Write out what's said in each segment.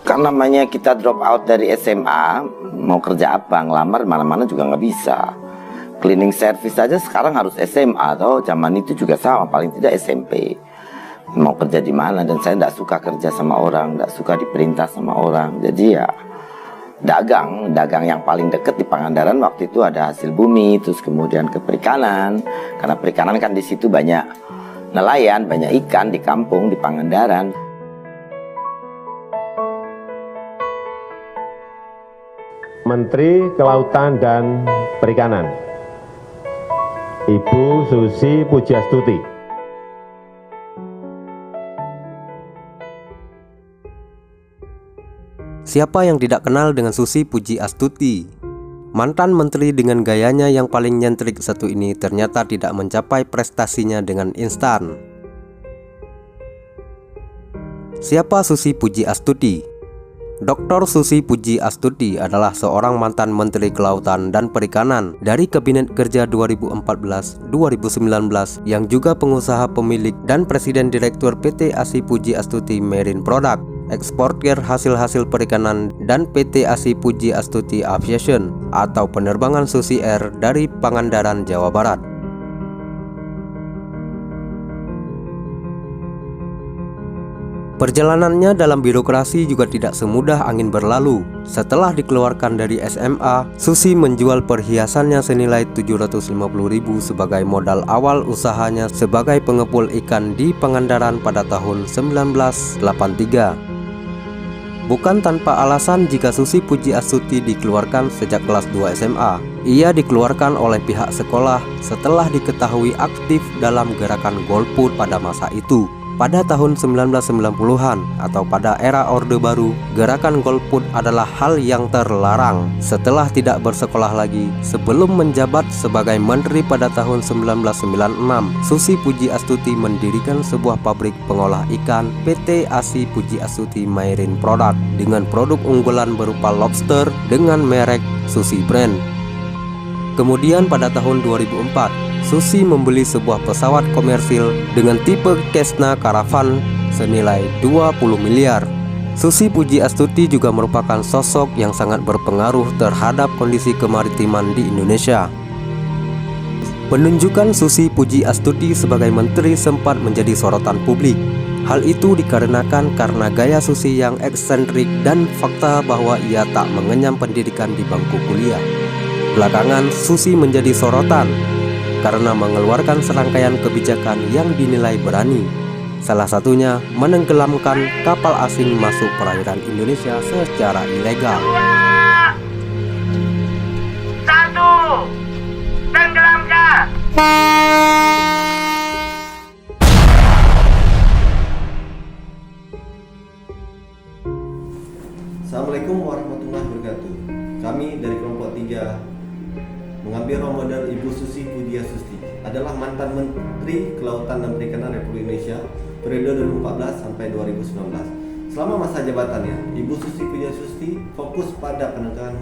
Kan namanya kita drop out dari SMA, mau kerja apa, ngelamar mana-mana juga nggak bisa. Cleaning service aja sekarang harus SMA, atau zaman itu juga sama, paling tidak SMP. Mau kerja di mana, dan saya nggak suka kerja sama orang, nggak suka diperintah sama orang. Jadi ya dagang yang paling deket di Pangandaran waktu itu ada hasil bumi, terus kemudian ke perikanan. Karena perikanan kan di situ banyak nelayan, banyak ikan di kampung di Pangandaran. Menteri Kelautan dan Perikanan, Ibu Susi Pujiastuti. Siapa yang tidak kenal dengan Susi Pujiastuti? Mantan menteri dengan gayanya yang paling nyentrik satu ini ternyata tidak mencapai prestasinya dengan instan. Siapa Susi Pujiastuti? Dr. Susi Pujiastuti adalah seorang mantan Menteri Kelautan dan Perikanan dari Kabinet Kerja 2014-2019 yang juga pengusaha pemilik dan Presiden Direktur PT ASI Pujiastuti Marine Product, eksportir hasil-hasil perikanan, dan PT ASI Pujiastuti Aviation atau penerbangan Susi Air dari Pangandaran, Jawa Barat. Perjalanannya dalam birokrasi juga tidak semudah angin berlalu. Setelah dikeluarkan dari SMA, Susi menjual perhiasannya senilai 750.000 sebagai modal awal usahanya sebagai pengepul ikan di Pangandaran pada tahun 1983. Bukan tanpa alasan jika Susi Pujiastuti dikeluarkan sejak kelas 2 SMA. Ia dikeluarkan oleh pihak sekolah setelah diketahui aktif dalam gerakan golput pada masa itu. Pada tahun 1990-an atau pada era Orde Baru, gerakan golput adalah hal yang terlarang. Setelah tidak bersekolah lagi, sebelum menjabat sebagai menteri pada tahun 1996, Susi Pujiastuti mendirikan sebuah pabrik pengolah ikan PT ASI Pujiastuti Marine Product dengan produk unggulan berupa lobster dengan merek Susi Brand. Kemudian pada tahun 2004, Susi membeli sebuah pesawat komersil dengan tipe Cessna Caravan senilai 20 miliar. Susi Pujiastuti juga merupakan sosok yang sangat berpengaruh terhadap kondisi kemaritiman di Indonesia. Penunjukan Susi Pujiastuti sebagai menteri sempat menjadi sorotan publik. Hal itu dikarenakan karena gaya Susi yang eksentrik dan fakta bahwa ia tak mengenyam pendidikan di bangku kuliah. Belakangan Susi menjadi sorotan karena mengeluarkan serangkaian kebijakan yang dinilai berani. Salah satunya menenggelamkan kapal asing masuk perairan Indonesia secara ilegal. 2, 1, tenggelamkan! Assalamualaikum warahmatullahi wabarakatuh. Kami dari kelompok 3 mengambil role model Ibu Susi Pujiastuti, adalah mantan Menteri Kelautan dan Perikanan Republik Indonesia periode 2014 sampai 2019. Selama masa jabatannya, Ibu Susi Pujiastuti fokus pada penegakan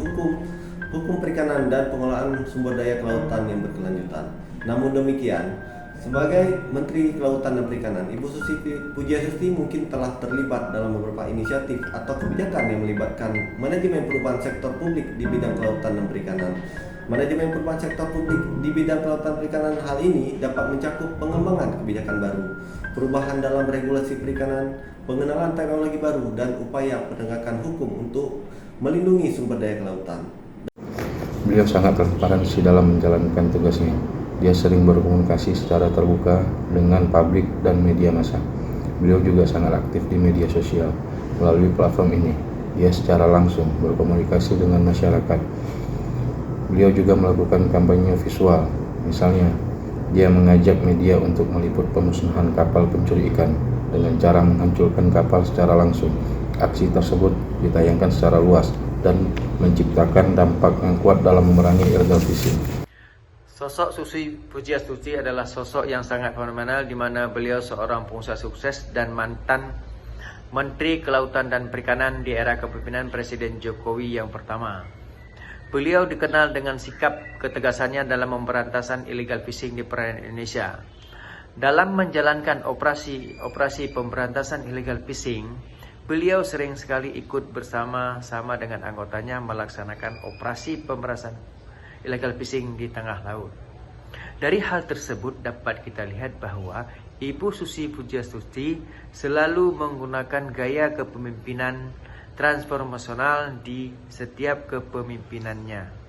hukum perikanan dan pengelolaan sumber daya kelautan yang berkelanjutan. Namun demikian, sebagai Menteri Kelautan dan Perikanan, Ibu Susi Pujiastuti mungkin telah terlibat dalam beberapa inisiatif atau kebijakan yang melibatkan manajemen perubahan sektor publik di bidang kelautan dan perikanan. Manajemen perubahan sektor publik di bidang kelautan perikanan hal ini dapat mencakup pengembangan kebijakan baru, perubahan dalam regulasi perikanan, pengenalan teknologi baru, dan upaya penegakan hukum untuk melindungi sumber daya kelautan. Beliau sangat transparansi dalam menjalankan tugasnya. Dia sering berkomunikasi secara terbuka dengan publik dan media massa. Beliau juga sangat aktif di media sosial. Melalui platform ini, dia secara langsung berkomunikasi dengan masyarakat. Beliau juga melakukan kampanye visual. Misalnya, dia mengajak media untuk meliput pemusnahan kapal pencuri ikan dengan cara menghancurkan kapal secara langsung. Aksi tersebut ditayangkan secara luas dan menciptakan dampak yang kuat dalam memerangi illegal fishing. Sosok Susi Pujiastuti adalah sosok yang sangat fenomenal, di mana beliau seorang pengusaha sukses dan mantan Menteri Kelautan dan Perikanan di era kepemimpinan Presiden Jokowi yang pertama. Beliau dikenal dengan sikap ketegasannya dalam pemberantasan illegal fishing di perairan Indonesia. Dalam menjalankan operasi pemberantasan illegal fishing, beliau sering sekali ikut bersama-sama dengan anggotanya melaksanakan operasi pemerasan illegal fishing di tengah laut. Dari hal tersebut dapat kita lihat bahwa Ibu Susi Pujiastuti selalu menggunakan gaya kepemimpinan transformasional di setiap kepemimpinannya.